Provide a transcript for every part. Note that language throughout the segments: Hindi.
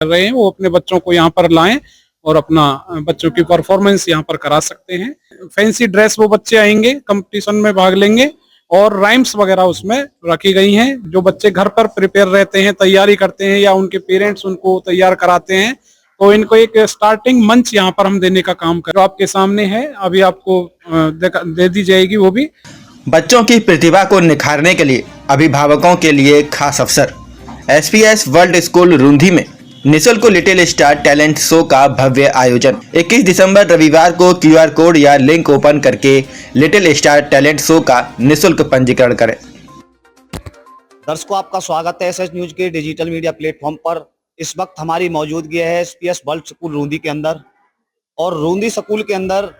कर रहे हैं वो अपने बच्चों को यहाँ पर लाएं और अपना बच्चों की परफॉर्मेंस यहाँ पर करा सकते हैं। फैंसी ड्रेस वो बच्चे आएंगे, कंपटीशन में भाग लेंगे और राइम्स वगैरह उसमें रखी गई हैं। जो बच्चे घर पर प्रिपेयर रहते हैं, तैयारी करते हैं या उनके पेरेंट्स उनको तैयार कराते हैं, तो इनको एक स्टार्टिंग मंच यहाँ पर हम देने का काम कर, जो आपके सामने है अभी आपको दे दी जाएगी वो भी। बच्चों की प्रतिभा को निखारने के लिए अभिभावकों के लिए खास अवसर। एसपीएस वर्ल्ड स्कूल रूंधी में निशुल्क लिटिल स्टार टैलेंट शो का भव्य आयोजन। 21 दिसंबर रविवार को क्यूआर कोड या लिंक ओपन करके लिटिल स्टार टैलेंट शो का निशुल्क पंजीकरण करें। दर्शकों, आपका स्वागत है एसएस न्यूज के डिजिटल मीडिया प्लेटफॉर्म पर। इस वक्त हमारी मौजूदगी है एसपीएस वर्ल्ड स्कूल रूंधी के अंदर, और रूंधी स्कूल के अंदर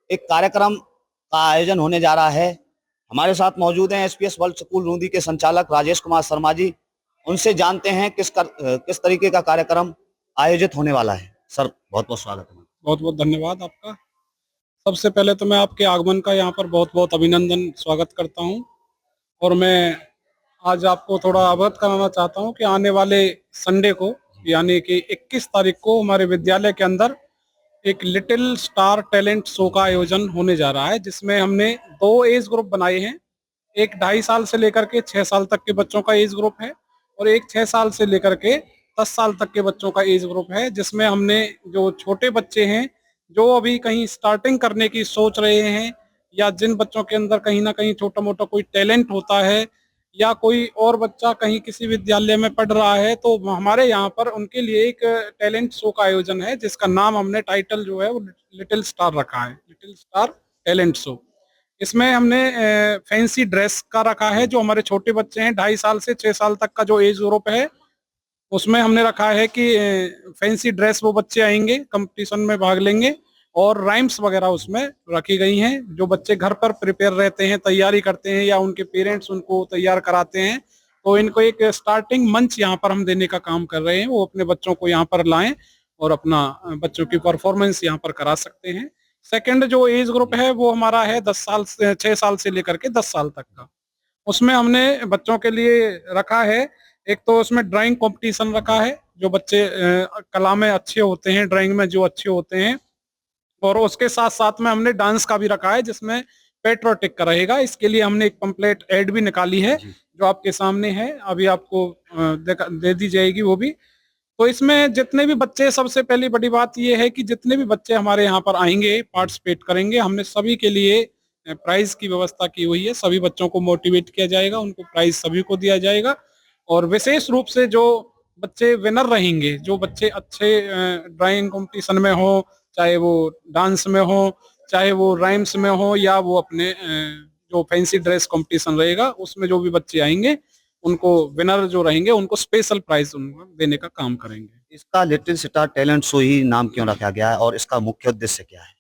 एक कार्यक्रम का आयोजन होने जा रहा है। हमारे साथ मौजूद हैं एसपीएस वर्ल्ड स्कूल रूंधी के संचालक राजेश कुमार शर्मा जी। उनसे जानते हैं किस तरीके का कार्यक्रम आयोजित होने वाला है। सर, बहुत बहुत स्वागत है। बहुत बहुत धन्यवाद आपका। सबसे पहले तो मैं आपके आगमन का यहाँ पर बहुत बहुत अभिनंदन स्वागत करता हूँ, और मैं आज आपको थोड़ा अवगत कराना चाहता हूँ कि आने वाले संडे को यानी कि 21 तारीख को हमारे विद्यालय के अंदर एक लिटिल स्टार टैलेंट शो का आयोजन होने जा रहा है, जिसमें हमने 2 एज ग्रुप बनाए हैं। एक 2.5 साल से लेकर के 6 साल तक के बच्चों का एज ग्रुप है, और एक 6 साल से लेकर के 10 साल तक के बच्चों का एज ग्रुप है, जिसमें हमने जो छोटे बच्चे हैं जो अभी कहीं स्टार्टिंग करने की सोच रहे हैं, या जिन बच्चों के अंदर कहीं ना कहीं छोटा मोटा कोई टैलेंट होता है, या कोई और बच्चा कहीं किसी विद्यालय में पढ़ रहा है, तो हमारे यहाँ पर उनके लिए एक टैलेंट शो का आयोजन है, जिसका नाम हमने टाइटल जो है वो लिटिल स्टार रखा है, लिटिल स्टार टैलेंट शो। इसमें हमने फैंसी ड्रेस का रखा है। जो हमारे छोटे बच्चे हैं 2.5 साल से 6 साल तक का जो एज ग्रुप है, उसमें हमने रखा है कि फैंसी ड्रेस वो बच्चे आएंगे, कंपटीशन में भाग लेंगे और राइम्स वगैरह उसमें रखी गई हैं। जो बच्चे घर पर प्रिपेयर रहते हैं, तैयारी करते हैं या उनके पेरेंट्स उनको तैयार कराते हैं, तो इनको एक स्टार्टिंग मंच यहाँ पर हम देने का काम कर रहे हैं। वो अपने बच्चों को यहाँ पर लाएं और अपना बच्चों की परफॉर्मेंस यहाँ पर करा सकते हैं। सेकंड जो एज ग्रुप है वो हमारा है 10 साल से 6 साल से लेकर के 10 साल तक का। उसमें हमने बच्चों के लिए रखा है, एक तो उसमें ड्राइंग कंपटीशन रखा है। जो बच्चे कला में अच्छे होते हैं, ड्राइंग में जो अच्छे होते हैं, और उसके साथ साथ में हमने डांस का भी रखा है, जिसमें पेट्रोटिक का रहेगा। इसके लिए हमने एक पंपलेट एड भी निकाली है, जो आपके सामने है अभी आपको दे दी जाएगी वो भी। तो इसमें जितने भी बच्चे, सबसे पहली बड़ी बात ये है कि जितने भी बच्चे हमारे यहाँ पर आएंगे, पार्टिसिपेट करेंगे, हमने सभी के लिए प्राइज की व्यवस्था की हुई है। सभी बच्चों को मोटिवेट किया जाएगा, उनको प्राइज सभी को दिया जाएगा। और विशेष रूप से जो बच्चे विनर रहेंगे, जो बच्चे अच्छे ड्राइंग कंपटीशन में हो, चाहे वो डांस में हो, चाहे वो राइम्स में हो, या वो अपने जो फैंसी ड्रेस कंपटीशन रहेगा उसमें जो भी बच्चे आएंगे, उनको विनर जो रहेंगे उनको स्पेशल प्राइज उनको देने का काम करेंगे। इसका लिटिल स्टार टैलेंट शो ही नाम क्यों रखा गया है और इसका मुख्य उद्देश्य क्या है?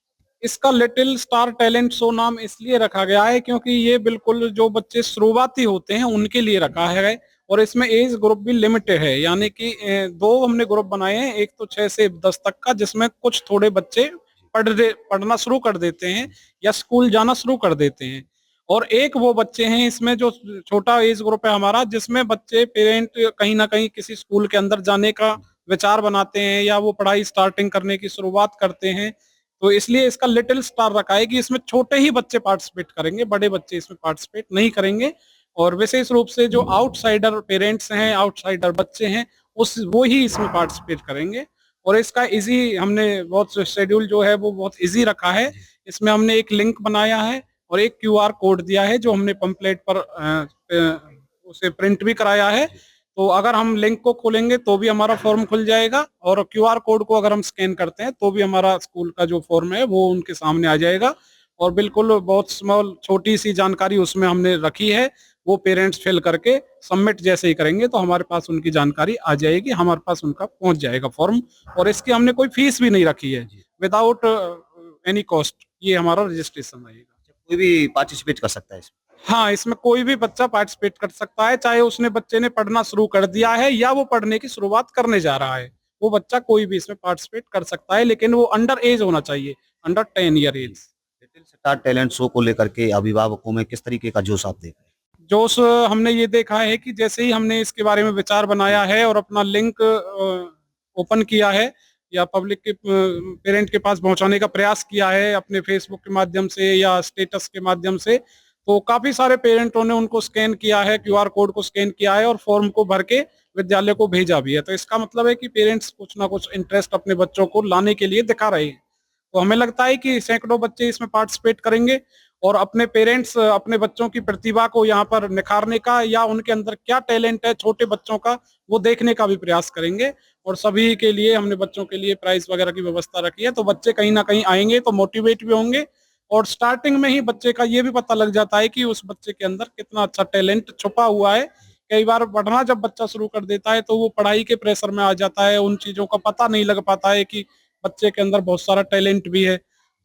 इसका लिटिल स्टार टैलेंट शो नाम इसलिए रखा गया है क्योंकि ये बिल्कुल जो बच्चे शुरुआती होते हैं उनके लिए रखा है, और इसमें एज ग्रुप भी लिमिटेड है। यानी कि 2 हमने ग्रुप बनाए हैं, एक तो 6 से 10 तक का, जिसमें कुछ थोड़े बच्चे पढ़ना शुरू कर देते हैं या स्कूल जाना शुरू कर देते हैं, और एक वो बच्चे हैं इसमें जो छोटा एज ग्रुप है हमारा, जिसमें बच्चे पेरेंट कहीं ना कहीं किसी स्कूल के अंदर जाने का विचार बनाते हैं या वो पढ़ाई स्टार्टिंग करने की शुरुआत करते हैं। तो इसलिए इसका लिटिल स्टार रखा है कि इसमें छोटे ही बच्चे पार्टिसिपेट करेंगे, बड़े बच्चे इसमें पार्टिसिपेट नहीं करेंगे। और विशेष रूप से जो आउटसाइडर पेरेंट्स हैं, आउटसाइडर बच्चे हैं, वो ही इसमें पार्टिसिपेट करेंगे। और इसका इजी हमने बहुत शेड्यूल जो है वो बहुत इजी रखा है। इसमें हमने एक लिंक बनाया है और एक क्यूआर कोड दिया है, जो हमने पंपलेट पर उसे प्रिंट भी कराया है। तो अगर हम लिंक को खोलेंगे तो भी हमारा फॉर्म खुल जाएगा, और क्यूआर कोड को अगर हम स्कैन करते हैं तो भी हमारा स्कूल का जो फॉर्म है वो उनके सामने आ जाएगा। और बिल्कुल बहुत स्मॉल छोटी सी जानकारी उसमें हमने रखी है, वो पेरेंट्स फिल करके सबमिट जैसे ही करेंगे तो हमारे पास उनकी जानकारी आ जाएगी, हमारे पास उनका पहुंच जाएगा फॉर्म। और इसकी हमने कोई फीस भी नहीं रखी है, विदाउट एनी कॉस्ट ये हमारा रजिस्ट्रेशन रहेगा। कोई भी पार्टिसिपेट कर सकता है इसमें? हाँ, इसमें कोई भी बच्चा पार्टिसिपेट कर सकता है, चाहे उसने बच्चे ने पढ़ना शुरू कर दिया है या वो पढ़ने की शुरुआत करने जा रहा है। वो बच्चा कोई भी इसमें पार्टिसिपेट कर सकता है, लेकिन वो अंडर एज होना चाहिए, under 10 year age. Little star talent show को लेकर के अभिभावकों में किस तरीके का जोश आप देख रहे हैं? जोश हमने ये देखा है कि जैसे ही हमने इसके बारे में विचार बनाया है और अपना लिंक ओपन किया है या पब्लिक के पेरेंट के पास पहुंचाने का प्रयास किया है अपने फेसबुक के माध्यम से या स्टेटस के माध्यम से, तो काफी सारे पेरेंटों ने उनको स्कैन किया है, क्यूआर कोड को स्कैन किया है और फॉर्म को भर के विद्यालय को भेजा भी है। तो इसका मतलब है कि पेरेंट्स कुछ ना कुछ इंटरेस्ट अपने बच्चों को लाने के लिए दिखा रहे हैं। तो हमें लगता है कि सैकड़ों बच्चे इसमें पार्टिसिपेट करेंगे और अपने पेरेंट्स अपने बच्चों की प्रतिभा को यहाँ पर निखारने का या उनके अंदर क्या टैलेंट है छोटे बच्चों का, वो देखने का भी प्रयास करेंगे। और सभी के लिए हमने बच्चों के लिए प्राइज वगैरह की व्यवस्था रखी है, तो बच्चे कहीं ना कहीं आएंगे तो मोटिवेट भी होंगे और स्टार्टिंग में ही बच्चे का ये भी पता लग जाता है कि उस बच्चे के अंदर कितना अच्छा टैलेंट छुपा हुआ है। कई बार पढ़ना जब बच्चा शुरू कर देता है तो वो पढ़ाई के प्रेशर में आ जाता है, उन चीजों का पता नहीं लग पाता है कि बच्चे के अंदर बहुत सारा टैलेंट भी है।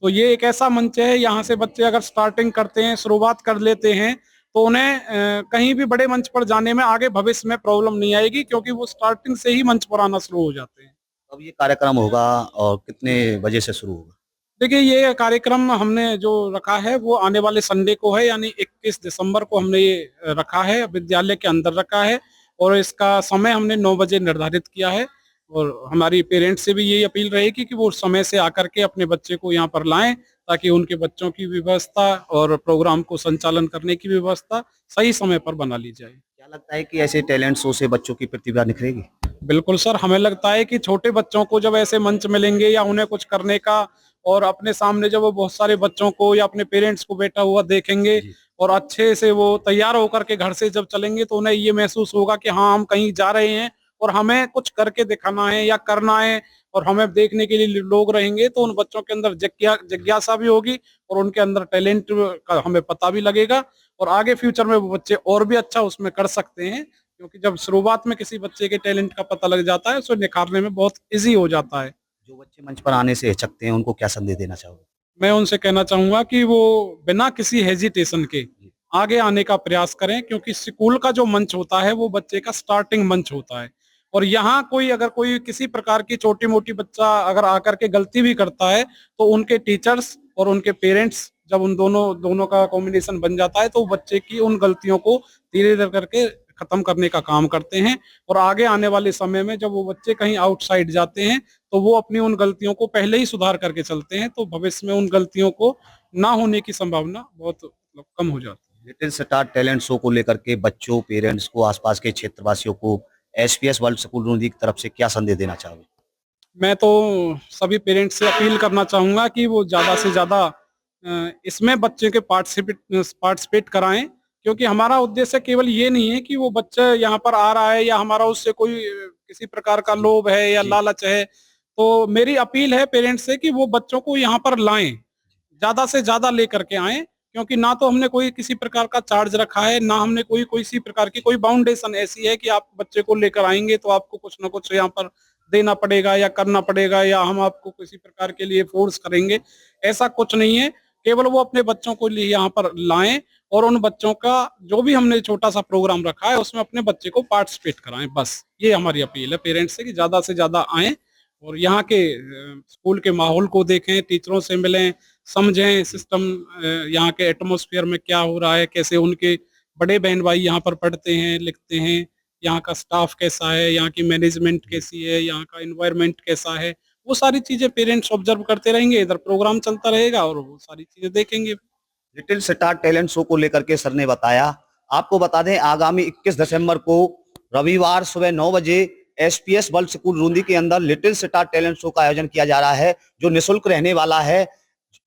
तो ये एक ऐसा मंच है, यहाँ से बच्चे अगर स्टार्टिंग करते हैं, शुरुआत कर लेते हैं, तो उन्हें कहीं भी बड़े मंच पर जाने में आगे भविष्य में प्रॉब्लम नहीं आएगी, क्योंकि वो स्टार्टिंग से ही मंच पर आना शुरू हो जाते हैं। अब ये कार्यक्रम होगा और कितने बजे से शुरू होगा? देखिए, ये कार्यक्रम हमने जो रखा है वो आने वाले संडे को है, यानी 21 दिसंबर को हमने ये रखा है, विद्यालय के अंदर रखा है और इसका समय हमने 9 बजे निर्धारित किया है। और हमारी पेरेंट्स से भी यही अपील रहेगी कि वो समय से आकर के अपने बच्चे को यहाँ पर लाएं, ताकि उनके बच्चों की व्यवस्था और प्रोग्राम को संचालन करने की व्यवस्था सही समय पर बना ली जाए। क्या लगता है कि ऐसे टैलेंट शो से बच्चों की प्रतिभा निखरेगी? बिल्कुल सर, हमें लगता है कि छोटे बच्चों को जब ऐसे मंच मिलेंगे या उन्हें कुछ करने का, और अपने सामने जब वो बहुत सारे बच्चों को या अपने पेरेंट्स को बैठा हुआ देखेंगे जी। और अच्छे से वो तैयार होकर के घर से जब चलेंगे, तो उन्हें ये महसूस होगा कि हाँ, हम कहीं जा रहे हैं और हमें कुछ करके दिखाना है या करना है और हमें देखने के लिए लोग रहेंगे, तो उन बच्चों के अंदर जिज्ञासा भी होगी और उनके अंदर टैलेंट का हमें पता भी लगेगा और आगे फ्यूचर में वो बच्चे और भी अच्छा उसमें कर सकते हैं, क्योंकि जब शुरुआत में किसी बच्चे के टैलेंट का पता लग जाता है, उसे निखारने में बहुत ईजी हो जाता है। जो बच्चे मंच पर आने से हिचकते हैं उनको क्या संदेश देना चाहोगे? मैं उनसे कहना चाहूंगा कि वो बिना किसी हेजिटेशन के आगे आने का प्रयास करें, क्योंकि स्कूल का जो मंच होता है वो बच्चे का स्टार्टिंग मंच होता है और यहाँ अगर कोई किसी प्रकार की छोटी मोटी बच्चा अगर आकर के गलती भी करता है, तो उनके टीचर्स और उनके पेरेंट्स जब उन दोनों का कॉम्बिनेशन बन जाता है, तो बच्चे की उन गलतियों को धीरे धीरे करके खत्म करने का काम करते हैं और आगे आने वाले समय में जब वो बच्चे कहीं आउटसाइड जाते हैं, तो वो अपनी उन गलतियों को पहले ही सुधार करके चलते हैं, तो भविष्य में उन गलतियों को ना होने की संभावना बहुत मतलब कम हो जाती है। लिटिल स्टार टैलेंट शो को लेकर के बच्चों, पेरेंट्स को, आसपास के क्षेत्रवासियों को एसपीएस वर्ल्ड स्कूल रूंदी की तरफ से क्या संदेश देना चाहोगे? मैं तो सभी पेरेंट्स से अपील करना चाहूंगा कि वो ज्यादा से ज्यादा इसमें बच्चे के पार्टिसिपेट कराएं, क्योंकि हमारा उद्देश्य केवल ये नहीं है कि वो बच्चा यहाँ पर आ रहा है या हमारा उससे कोई किसी प्रकार का लोभ है या जी। लालच है। तो मेरी अपील है पेरेंट्स से कि वो बच्चों को यहाँ पर लाएं, ज्यादा से ज्यादा लेकर के आएं, क्योंकि ना तो हमने कोई किसी प्रकार का चार्ज रखा है, ना हमने कोई किसी प्रकार की कोई बाउंडेशन ऐसी है कि आप बच्चे को लेकर आएंगे तो आपको कुछ ना कुछ यहाँ पर देना पड़ेगा या करना पड़ेगा या हम आपको किसी प्रकार के लिए फोर्स करेंगे, ऐसा कुछ नहीं है। केवल वो अपने बच्चों को लिए यहाँ पर लाएं और उन बच्चों का जो भी हमने छोटा सा प्रोग्राम रखा है उसमें अपने बच्चे को पार्टिसिपेट कराएं, बस ये हमारी अपील है पेरेंट्स से कि ज्यादा से ज्यादा आएं और यहाँ के स्कूल के माहौल को देखें, टीचरों से मिलें, समझें सिस्टम, यहाँ के एटमॉस्फेयर में क्या हो रहा है, कैसे उनके बड़े बहन भाई यहाँ पर पढ़ते हैं लिखते हैं, यहाँ का स्टाफ कैसा है, यहाँ की मैनेजमेंट कैसी है, यहाँ का एनवायरनमेंट कैसा है, वो सारी चीजें पेरेंट्स ऑब्जर्व करते रहेंगे, इधर प्रोग्राम चलता रहेगा और वो सारी चीजें देखेंगे। लिटिल स्टार टैलेंट शो को लेकर के सर ने बताया। आपको बता दें आगामी 21 दिसंबर को रविवार सुबह 9 बजे एसपीएस वर्ल्ड स्कूल रूंदी के अंदर लिटिल स्टार टैलेंट शो का आयोजन किया जा रहा है, जो निःशुल्क रहने वाला है।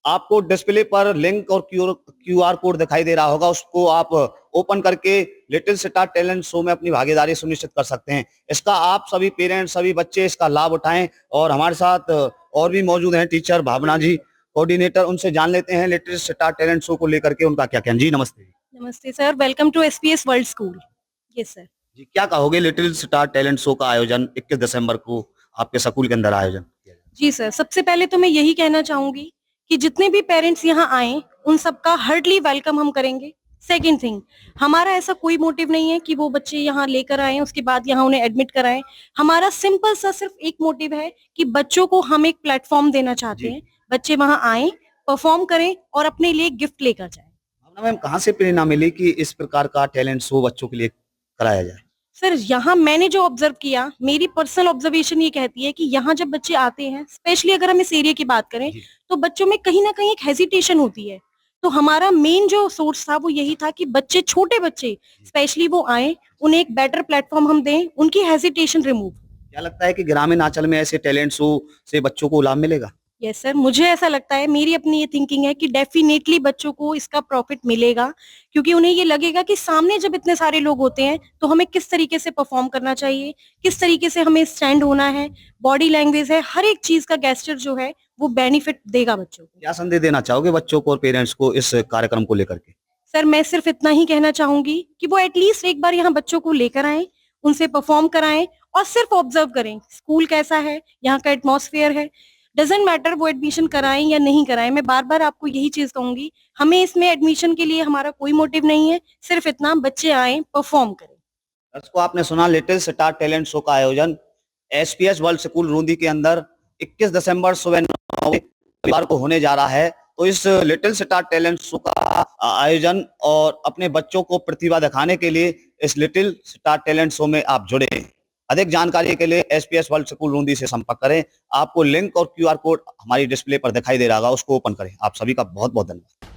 आपको डिस्प्ले पर लिंक और क्यूआर कोड दिखाई दे रहा होगा, उसको आप ओपन करके लिटिल स्टार टैलेंट शो में अपनी भागीदारी सुनिश्चित कर सकते हैं। इसका आप सभी पेरेंट्स, सभी बच्चे इसका लाभ उठाएं और हमारे साथ और भी मौजूद हैं टीचर भावना जी, कोऑर्डिनेटर, उनसे जान लेते हैं लिटिल स्टार टैलेंट शो को लेकर के उनका क्या कहना। जी नमस्ते। नमस्ते sir, welcome to SPS world school. Yes sir. जी क्या कहोगे, लिटिल स्टार टैलेंट शो का आयोजन 21 दिसंबर को आपके स्कूल के अंदर आयोजन किया जाएगा? जी सर, सबसे पहले तो मैं यही कहना चाहूंगी कि जितने भी पेरेंट्स यहाँ आए उन सबका हार्डली वेलकम हम करेंगे। सेकेंड थिंग, हमारा ऐसा कोई मोटिव नहीं है कि वो बच्चे यहाँ लेकर आए उसके बाद यहाँ उन्हें एडमिट कराएं। हमारा सिंपल सा सिर्फ एक मोटिव है कि बच्चों को हम एक प्लेटफॉर्म देना चाहते हैं, बच्चे वहाँ आए, परफॉर्म करें और अपने लिए गिफ्ट लेकर जाएं। भावना मैम, कहाँ से प्रेरणा मिली कि इस प्रकार का टैलेंट शो बच्चों के लिए कराया जाए? सर यहाँ मैंने जो ऑब्जर्व किया, मेरी पर्सनल ऑब्जर्वेशन ये कहती है कि यहाँ जब बच्चे आते हैं, स्पेशली अगर हम इस एरिया की बात करें, जी। तो बच्चों में कहीं ना कहीं एक हेजिटेशन होती है। तो हमारा मेन जो सोर्स था वो यही था कि बच्चे, छोटे बच्चे स्पेशली वो आए, उन्हें एक बेटर प्लेटफॉर्म हम दें, उनकी हेजिटेशन रिमूव। क्या लगता है कि ग्रामीण अंचल में ऐसे टैलेंट शो से बच्चों को लाभ मिलेगा? यस सर, मुझे ऐसा लगता है, मेरी अपनी ये थिंकिंग है कि डेफिनेटली बच्चों को इसका प्रॉफिट मिलेगा, क्योंकि उन्हें ये लगेगा कि सामने जब इतने सारे लोग होते हैं तो हमें किस तरीके से परफॉर्म करना चाहिए, किस तरीके से हमें स्टैंड होना है, बॉडी लैंग्वेज है, हर एक चीज का गेस्चर जो है वो बेनिफिट देगा बच्चों को। क्या संदेश देना चाहोगे बच्चों को और पेरेंट्स को इस कार्यक्रम को लेकर के? सर मैं सिर्फ इतना ही कहना चाहूंगी कि वो एटलीस्ट एक बार यहाँ बच्चों को लेकर आए, उनसे परफॉर्म कराएं और सिर्फ ऑब्जर्व करें स्कूल कैसा है, यहाँ का एटमॉस्फेयर है। डजेंट मैटर वो एडमिशन कराएं या नहीं कराएं, मैं बार बार आपको यही चीज कहूंगी, हमें इसमें एडमिशन के लिए हमारा कोई मोटिव नहीं है, सिर्फ इतना बच्चे आए परफॉर्म करें। दर्शकों, आपने सुना लिटिल स्टार टैलेंट शो का आयोजन एसपीएस वर्ल्ड स्कूल रूंदी के अंदर 21 दिसंबर सुबह 9 रविवार को होने जा रहा है। तो इस लिटिल स्टार टैलेंट शो का आयोजन और अपने बच्चों को प्रतिभा दिखाने के लिए इस लिटिल स्टार टैलेंट शो में आप जुड़े। अधिक जानकारी के लिए एसपीएस वर्ल्ड स्कूल रूंदी से संपर्क करें। आपको लिंक और क्यूआर कोड हमारी डिस्प्ले पर दिखाई दे रहा होगा, उसको ओपन करें। आप सभी का बहुत बहुत धन्यवाद।